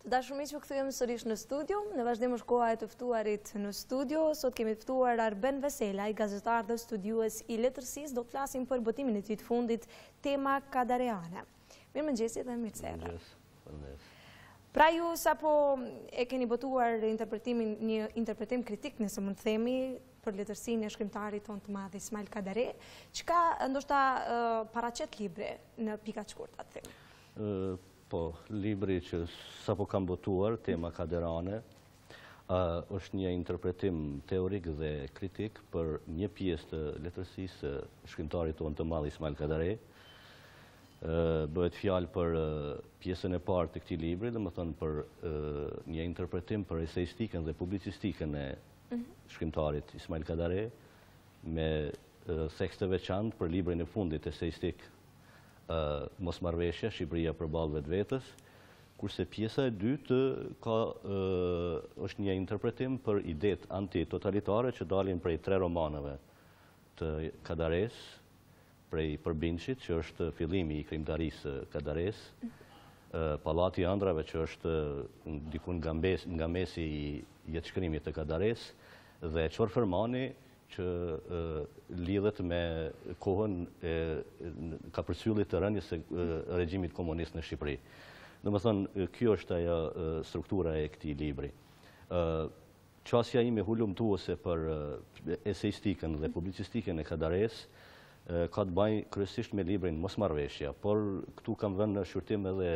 Të dashur miq, kthehemi sërish në studio. Në vazhdim është koha e të ftuarit në studio. Sot kemi të ftuar Arben Veselaj, gazetar dhe studiues i letërsisë. Do të flasim për botimin e tij të fundit, tema kadareane. Mirëmëngjesit dhe mirësera. Pra ju sapo e keni botuar një interpretim kritik, nëse mund të themi, për letërsinë e shkrimtarit tonë të madh Ismail Kadare, çka ndoshta paraqet libri në pika të shkurtra të themi. Po, libri që sapo kam botuar, tema kaderane, është një interpretim teorik dhe kritik për një pjesë të letërsisë shkrimtarit tonë të madh Ismail Kadare. Bëhet fjalë për pjesën e parë të këtij libri, domethënë për një interpretim për eseistikën dhe publicistikën e shkrimtarit Ismail Kadare, me theks të veçantë për librin e fundit eseistik Mosmarrveshja, Shqipëria përballë vetvetes, kurse pjesa e dytë është një interpretim për idetë antitotalitare që dalin prej 3 romaneve të Kadares, prej Përbinçit, që është fillimi i krimtarisë Kadares, Pallati i Ëndrave, që është dikun nga mesi i jetëshkrimit të Kadares, dhe Qorfermani, që lidhet me kohën ka përsyllit të rënies së regjimit komunist në Shqipëri. Domethënë, kjo është ajo struktura e këtij libri. Qasja ime hulumtuese për eseistikën dhe publicistikën e Kadares ka të bëjë kryesisht me librin Mosmarrveshja, por këtu kam vënë në shqyrtim edhe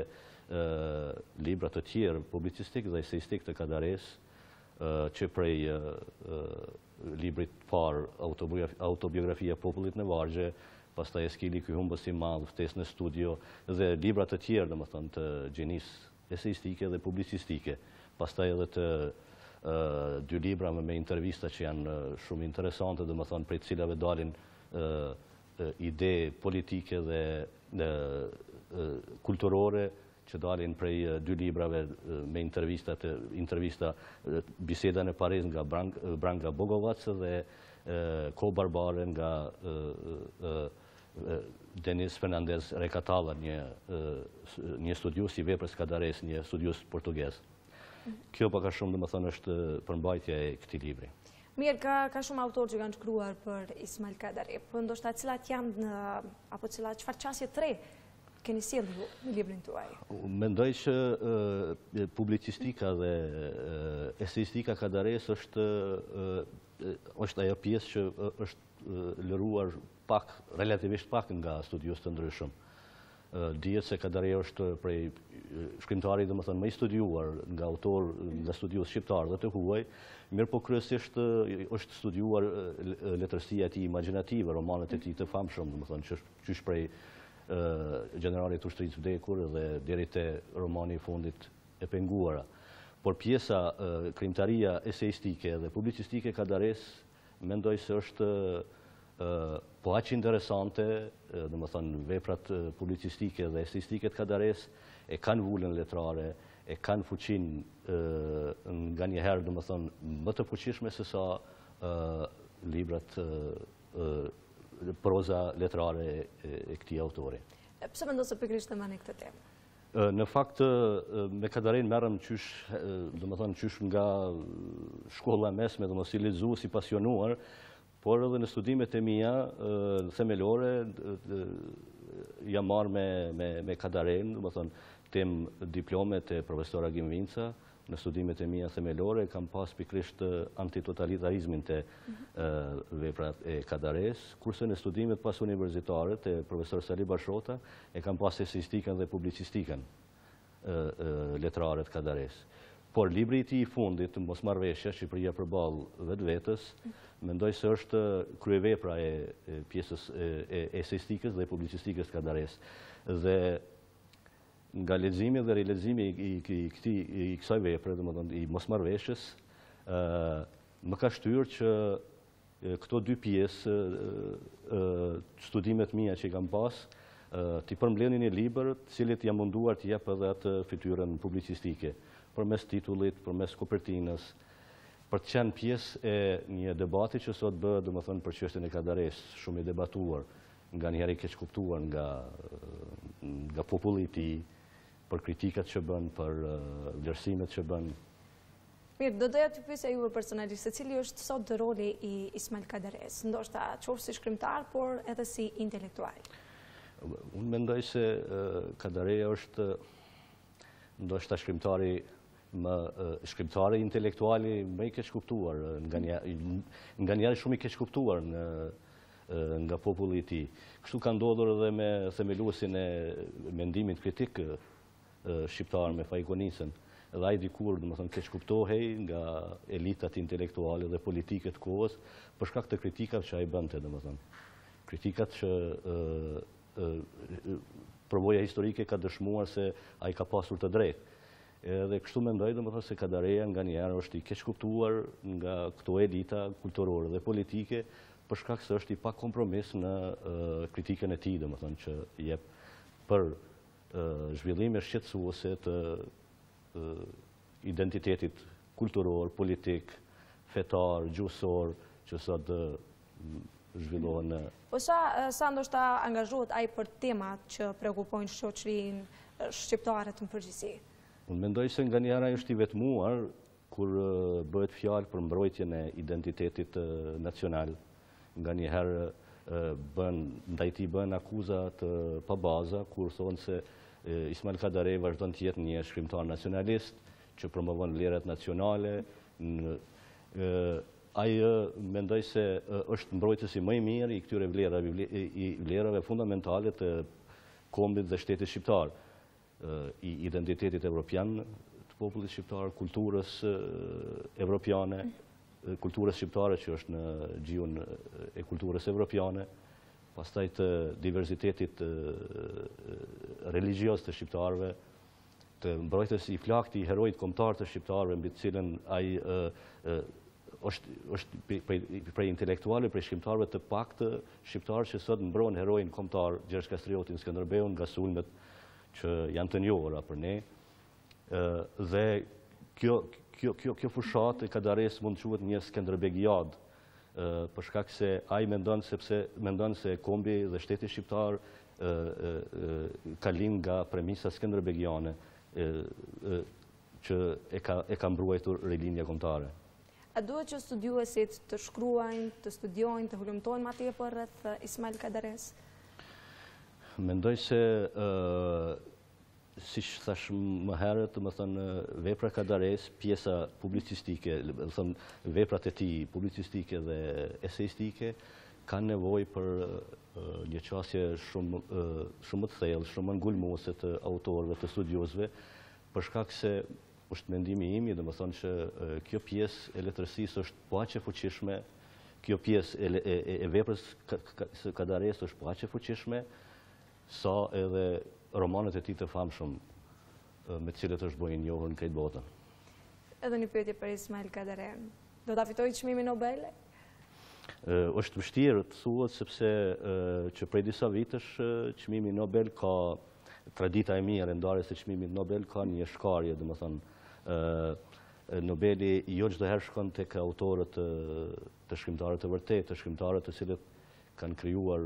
libra të tjerë publicistik dhe eseistik të Kadares, që prej librit parë, autobiografia e popullit në Vargje, pastaj Eskili ky humbës i madh, ftesë në studio, dhe libra të tjerë, domethënë të gjenisë eseistike dhe publicistike. Pastaj edhe të 2 libra me intervista që janë shumë interesante, domethënë prej të cilave dalin ide politike dhe kulturore, që dalin prej 2 librave me intervista Biseda në Paris nga Branka Bogovac dhe Ko Barbare nga Denis Fernandez Recatalla, një studius i veprës Kadares, një studius portugez. Kjo pa ka shumë, domethënë, është përmbajtja e këtij libri. Mirë, ka shumë autorë që kanë shkruar për Ismail Kadare, po ndoshta cilat janë apo çfarë qasje të re keni sjellur në librin tuaj? Mendoj që publicistika dhe eseistika Kadares është ajo pjesë që është lëruar relativisht pak nga studios të ndryshëm. Dihet se Kadare është prej shkrimtarit domethënë më i studiuar nga autor nga studios shqiptar dhe të huaj, mirë po kryesisht është studiuar letërsia e tij imagjinative, romanet e tij të famshëm, domethënë që qysh prej Generalit ushtrisë vdekur dhe deri te romani i fundit e penguara. Por pjesa krimtaria eseistike dhe publicistike Kadares mendoj se është po aq interesante, domethënë veprat publicistike dhe eseistike të Kadares e kanë vullën letrare, e kanë fuqinë nganjëherë domethënë më të fuqishme se sa librat proza letrare e këtij autori. Pse mendon se pikërisht e mani këtë temë? Në fakt, me Kadaren merrem qysh nga shkolla mesme dhe mos i lexues i pasionuar, por edhe në studimet e mia themelore jam marrë me Kadaren, domethënë temë diplomet e profesora Gimvinca. Në studimet e mia themelore kam pas pikërisht antitotalitarizmin të veprat e Kadares, kurse në studimet pas universitare të profesor Sali Bashota e kam pas eseistikën dhe publicistikën letrare të Kadares. Por libri i tij i fundit, Mosmarrveshja, Shqipëria përballë vetvetes, mendoj se është kryevepra e pjesës e eseistikës dhe publicistikës të Kadares. Dhe nga leximi dhe rileximi i kësaj vepre, domethënë i Mosmarrveshjes, më ka shtyrë që këto 2 pjesë, studimet mia që i kam pas, t'i përmbledhin një libër, cilit jam munduar t'i jap edhe atë fytyrën publicistike, përmes titullit, përmes kopertinës, për të qenë pjesë e një debati që sot bëhet, domethënë, për çështjen e Kadares, shumë i debatuar, nganjëherë i keq kuptuar nga populli i tij, për kritikat që bën, për vlerësimet që bën. Mirë, do doja të pyesja juve personalisht, se cili është sot roli i Ismail Kadares, ndoshta qoftë si shkrimtar, por edhe si intelektual? Unë mendoj se Kadareja është ndoshta shkrimtari intelektuali më i keq kuptuar, nga njerë shumë i keq kuptuar nga populli i tij. Kështu ka ndodhur edhe me themeluesin e mendimit kritik shqiptar me Fajkonisën. Edhe ai dikur, domethënë, keq kuptohej nga elitat intelektuale dhe politike të kohës për shkak të kritikave që ai bënte, domethënë. Kritikat që përvoja historike ka dëshmuar se ai ka pasur të drejtë. Edhe kështu mendoj, domethënë, se Kadareja nganjëherë është i keq kuptuar nga këto elita kulturore dhe politike për shkak se është i pa kompromis në kritikën e tij, domethënë, që jep për zhvillime shqetësuese të identitetit kulturor, politik, fetar, gjuhësor, që sot zhvillohen në... Po sa ndoshta angazhohet ai për temat që preokupojnë shoqërinë shqiptare në përgjithësi? Unë mendoj se nganjëherë ai është i vetmuar kur bëhet fjalë për mbrojtjen e identitetit nacional. Nganjëherë ndaj tij bën akuza të pabaza kur thonë se Ismail Kadarej vazhdon të jetë një shkrimtar nacionalist që promovon vlerat nacionale. Ai mendoj se është mbrojtësi më i mirë i këtyre vlerave fundamentale të kombit dhe shtetit shqiptar, i identitetit evropian të popullit shqiptar, kulturës evropiane, kulturës shqiptare që është në gjiun e kulturës evropiane, pastaj të diversitetit religios të shqiptarëve, të mbrojtës i flakti i herojit kombëtar të shqiptarëve, mbi të cilën ai është prej intelektualëve, prej shkrimtarëve të paktë shqiptarë që sot mbrohen herojin kombëtar Gjergj Kastriotin, Skënderbeun, nga sulmet që janë të njohura për ne. Dhe kjo fushat e Kadares mund të quhet një Skënderbegiad, për shkak se ai mendon se kombi dhe shteti shqiptar ka lind nga premisa skënderbegiane që e ka mbruajtur rilinja kombëtare. A duhet që studiuesit të shkruajnë, të studiojnë, të hulumtojnë ma tepër rreth Ismail Kadares? Mendoj se, si thash më herët, më thënë, vepra Kadares, pjesa publicistike, veprat e tij publicistike dhe eseistike, kanë nevojë për një qasje shumë më të thellë, shumë më ngulmuese të autorëve, të studiosëve, për shkak se është mendimi im, domethënë që kjo pjesë e letërsisë është po aq e fuqishme, kjo pjesë e veprës së Kadares është po aq e fuqishme, sa edhe romanet e tij të famshëm me të cilët është bërë i njohur në krejt botën. Edhe një pyetje për Ismail Kadaren. Do ta fitojë çmimin Nobel? Është vështirë të thuhet sepse që prej disa vitësh çmimi Nobel ka tradita e mirë e ndarjes së çmimit Nobel ka një shkarje, domethënë Nobeli jo çdo herë shkon tek autorët të shkrimtarët të vërtetë, të shkrimtarët të cilët kanë krijuar,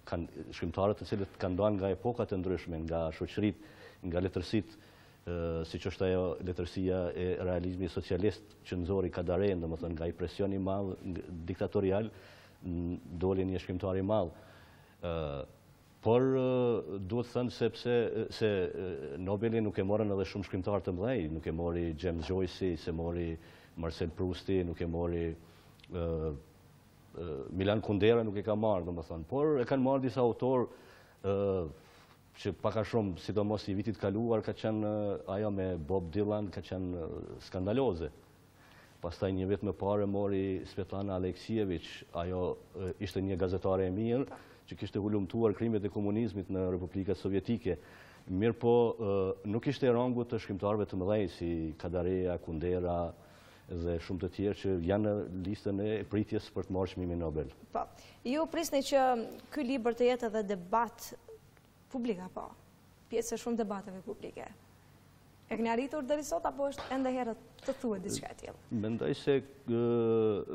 shkrimtarët të cilët kanë dalë nga epokat e ndryshme, nga shoqëritë, nga letërsitë, siç është ajo letërsia e realizmit socialist që nxori Kadaren, domethënë nga presioni i madh diktatorial, doli një shkrimtar i madh. Por duhet thënë se Nobeli nuk e morën edhe shumë shkrimtarë të mëdhej, nuk e mori James Joyce, se mori Marcel Prousti, nuk e mori Milan Kundera, nuk e ka marrë, domethënë, por e kanë marrë disa autorë që pak a shumë, sidomos i vitit kaluar, ka qenë ajo me Bob Dylan, ka qenë skandaloze. Pastaj një vit më parë mori Svetlana Aleksijevich, ajo ishte një gazetare e mirë, që kishte hulumtuar krimet e komunizmit në Republikat Sovjetike. Mirë po, nuk ishte e rangut të shkrimtarëve të mëdhej, si Kadareja, Kundera dhe shumë të tjerë që janë në listën e pritjes për të marrë çmimin Nobel. Po, ju prisni që ky libër të jetë edhe debat publik, apo? Pjesë e shumë debateve publike. E keni arritur deri sot apo është ende herët të thuhet diçka e tillë? Mendoj se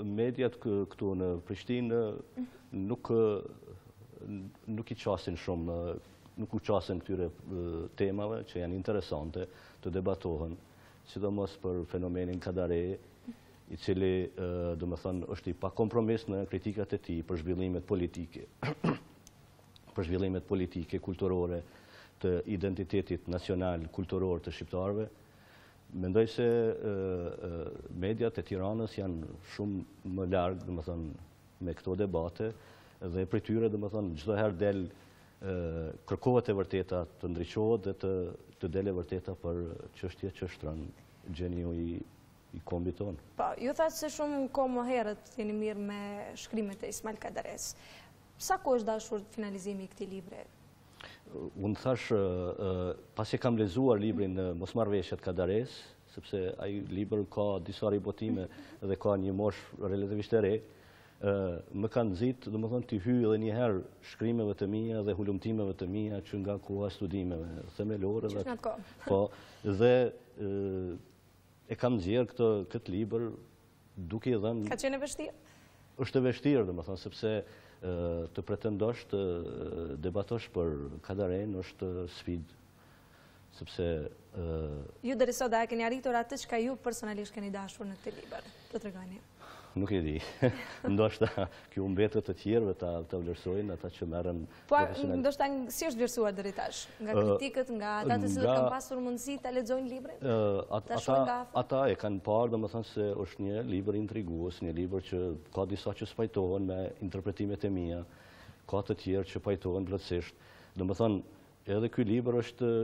mediat këtu në Prishtinë nuk i qasin shumë nuk u qasen këtyre temave që janë interesante të debatohen, sidomos për fenomenin kadare, i cili, do më thënë, është i pa kompromis në kritikat e tij për zhvillimet politike, për zhvillimet politike, kulturore, të identitetit nacional, kulturor të shqiptarëve. Mendoj se mediat e Tiranës janë shumë më larg, do më thënë, me këto debate, dhe për tyre, do më thënë, çdo herë del kërkohet e vërteta të ndriçohet dhe të del e vërteta për çështje që shtron gjeniu i kombit tonë. Po, ju thatë se shumë kohë më herët jeni mirë me shkrimet e Ismail Kadares. Sa kohë është dashur finalizimi i këtij libri? Unë thash, pasi kam lexuar librin Mosmarrveshjet Kadares, sepse ai libër ka disa ribotime dhe ka një moshë relativisht e re, më kanë nxit, domethënë, të hyj edhe një herë shkrimeve të mia dhe hulumtimeve të mia që nga koha studimeve themelore dhe po, dhe e kam nxjerrë këtë libër duke i dhënë. Ka qenë e vështirë? Është e vështirë, domethënë, sepse të pretendosh të debatosh për Kadaren është sfidë, sepse ju deri sot a keni arritur atë që ju personalisht keni dashur në këtë libër? Të tregoni. Nuk e di. Ndoshta kjo mbetet të tjerëve ta vlerësojnë, ata që merren profesionalisht. Po, ndoshta si është vlerësuar deri tash? Nga kritikët, nga ata të cilët kanë pasur mundësi ta lexojnë librin? Ata e kanë parë, domethënë, se është një libër intrigues, një libër që ka disa që spajtohen me interpretimet e mia, ka të tjerë që pajtohen plotësisht. Domethënë, edhe ky libër është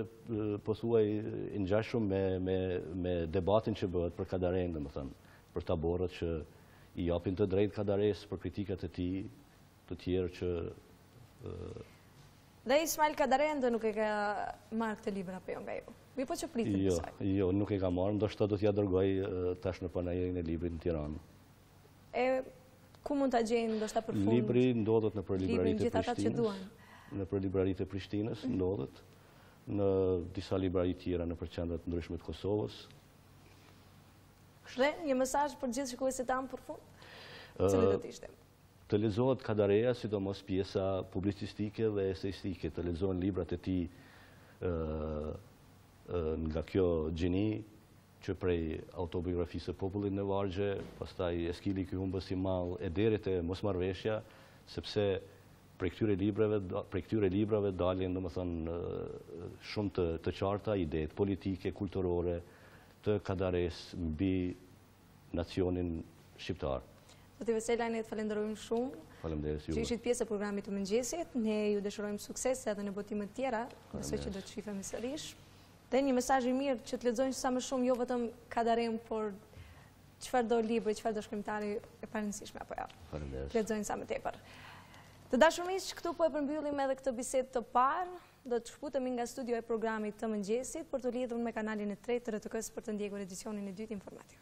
pothuaj i ngjashëm me debatin që bëhet për Kadaren, domethënë, për taborët që i japin të drejtë Kadares për kritikat e tij, të tjerë që Dhe Ismail Kadaren nuk e ka marrë këtë libër apo jo nga ju? Mi po që pritet kësaj? Jo, nuk e ka marrë, ndoshta do t'ja dërgoj tash në panajirin e librit në Tiranë. E ku mund ta gjejnë ndoshta për fund? Libri ndodhet nëpër libraritë e Prishtinës. Nëpër libraritë e Prishtinës ndodhet, në disa librari tjera nëpër qendra të ndryshme të Kosovës. Dhe një mesazh për gjithë shikuesit tanë për fund? Cili do të ishte? Të lexohet Kadareja, sidomos pjesa publicistike dhe eseistike, të lexohen librat e tij nga kjo gjini që prej autobiografisë së popullit në Vargje, pastaj Eskili ky humbës i madh e deri te Mosmarrveshja, sepse prej këtyre librave dalin, domethënë, shumë të qarta idetë politike, kulturore të Kadares mbi nacionin shqiptar. Zoti Veselaj, ne të falenderojmë shumë. Faleminderit juve. Që ishit pjesë e programit të mëngjesit. Ne ju dëshirojmë sukses edhe në botimet tjera, nëse që do të shifemi sërish. Dhe një mesazh i mirë që të lexojnë sa më shumë, jo vetëm Kadaren, por çfarëdo libri, çfarëdo shkrimtari e parëndësishme apo jo. Faleminderit. Lexojnë sa më tepër. Të dashur miq, këtu po e përmbyllim edhe këtë bisedë të parë. Do të shkputemi nga studio e programit të mëngjesit për të lidhur me kanalin e 3 të RTK-s për të ndjekur edicionin e dytë informativ.